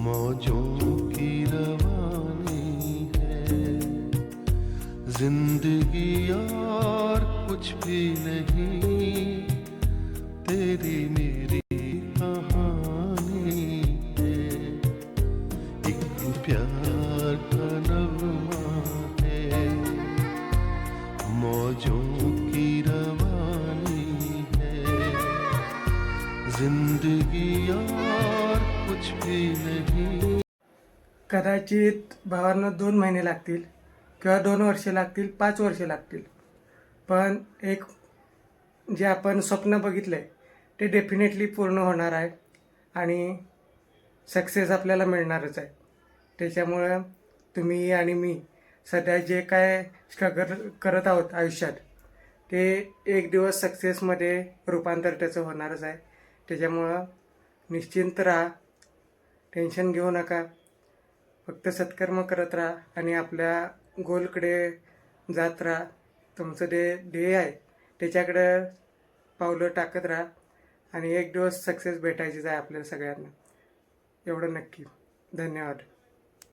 मौजों की रवानी है जिंदगी और कुछ भी नहीं, तेरी मेरी कहानी है। एक प्यार का नगमा है, मौजों की रवानी है जिंदगी और कुछ भी नहीं। कदाचित भावांना 2 महिने लागतील किंवा 2 वर्षे लागतील, 5 वर्षे लागतील, पण एक जे आपण स्वप्न बघितले ते डेफिनेटली पूर्ण होणार आहे आणि सक्सेस आपल्याला मिळणारच आहे. त्याच्यामुळं तुम्ही आणि मी सध्या जे काय स्ट्रगल करत आहोत आयुष्यात, ते एक दिवस सक्सेसमध्ये रूपांतर त्याचं होणारच आहे. त्याच्यामुळं निश्चिंत राहा, टेन्शन घेऊ नका, फक्त सत्कर्म करत राहा आणि आपल्या गोलकडे जात राहा. तुमचं ध्येय आहे त्याच्याकडे पावलं टाकत राहा आणि एक दिवस सक्सेस भेटायचीच आहे आपल्याला सगळ्यांना, एवढं नक्की. धन्यवाद.